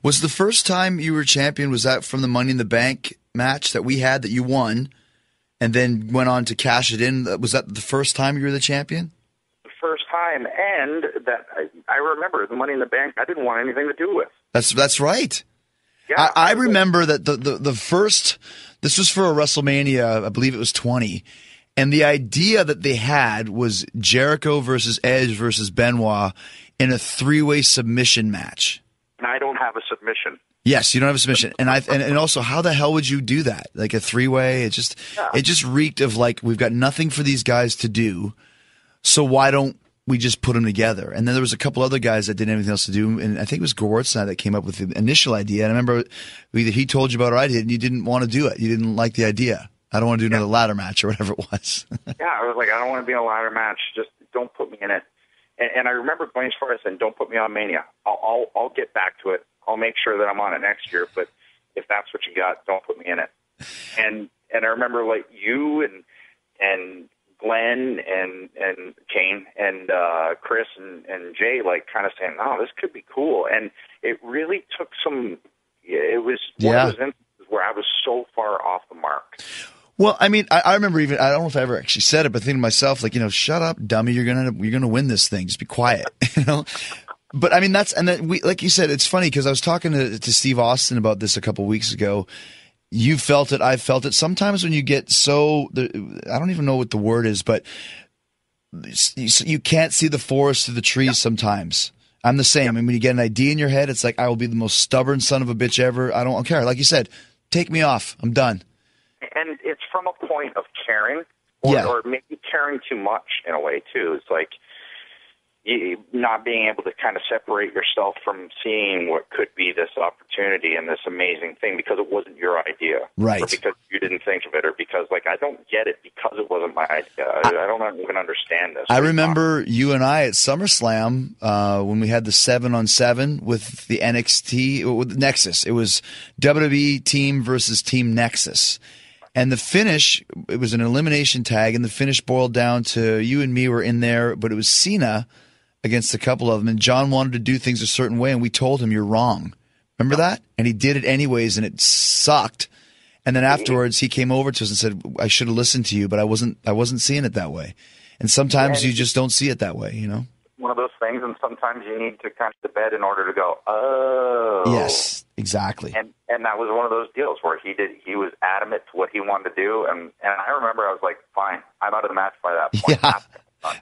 Was the first time you were champion, was that from the Money in the Bank match that we had that you won and then went on to cash it in? Was that the first time you were the champion? The first time, and that I remember the Money in the Bank I didn't want anything to do with. That's right. Yeah, I remember that the first, this was for a WrestleMania, I believe it was 20, and the idea that they had was Jericho versus Edge versus Benoit in a three-way submission match. And I don't have a submission. Yes, you don't have a submission, and also, how the hell would you do that? Like a three-way? It just reeked of like, we've got nothing for these guys to do, so why don't we just put them together? And then there was a couple other guys that didn't have anything else to do, and I think it was Gortz that came up with the initial idea. And I remember either he told you about it or I did, and you didn't want to do it. You didn't like the idea. I don't want to do another ladder match or whatever it was. Yeah, I was like, I don't want to be in a ladder match. Just don't put me in it. And I remember going as far as saying, don't put me on Mania. I'll get back to it. I'll make sure that I'm on it next year. But if that's what you got, don't put me in it. And I remember like you and Glenn and Kane and Chris and Jay like kind of saying, "No, this could be cool." And it really took some. It was one of those instances where I was so far off the mark. Well, I mean, I remember even, I don't know if I ever actually said it, but thinking to myself, like, shut up, dummy, you're gonna win this thing. Just be quiet, But I mean, and then like you said, it's funny because I was talking to Steve Austin about this a couple weeks ago. You felt it, I felt it. Sometimes when you get I don't even know what the word is, but you can't see the forest through the trees sometimes. I'm the same. And when you get an idea in your head, it's like, I will be the most stubborn son of a bitch ever. I don't care. Like you said, take me off. I'm done. And it's from a point of caring, or maybe caring too much in a way, too. It's like not being able to kind of separate yourself from seeing what could be this opportunity and this amazing thing because it wasn't your idea. Right. Or because you didn't think of it, or because, like, I don't get it because it wasn't my idea. I don't even understand this. I remember you and I at SummerSlam when we had the 7-on-7 with the NXT, with Nexus. It was WWE team versus Team Nexus. And the finish, it was an elimination tag, and the finish boiled down to you and me were in there, but it was Cena against a couple of them, and John wanted to do things a certain way, and we told him, you're wrong. Remember that? And he did it anyways, and it sucked. And then afterwards, he came over to us and said, I should have listened to you, but I wasn't seeing it that way. And sometimes you just don't see it that way, One of those things, and sometimes you need to kind of bed in order to go, oh. Yes, exactly. And that was one of those deals where he was adamant to what he wanted to do, and I remember I was like, fine, I'm out of the match by that point. Yeah,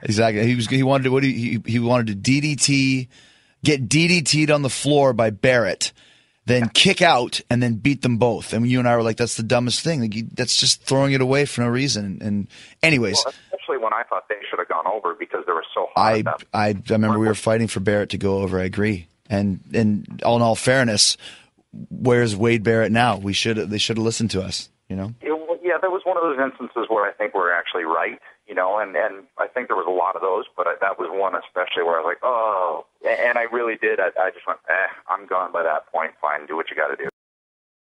exactly. He wanted to DDT, get DDT'd on the floor by Barrett, then kick out, and then beat them both. And you and I were like, that's the dumbest thing. Like, that's just throwing it away for no reason. And anyways. Well, especially when I thought they should have gone over because they were so hot. I remember we were fighting for Barrett to go over. I agree. And in all fairness, where's Wade Barrett now? They should have listened to us, Yeah, that was one of those instances where I think we're actually right, and I think there was a lot of those, but that was one especially where I was like, oh, and I really did. I just went, I'm gone by that point. Fine, do what you got to do.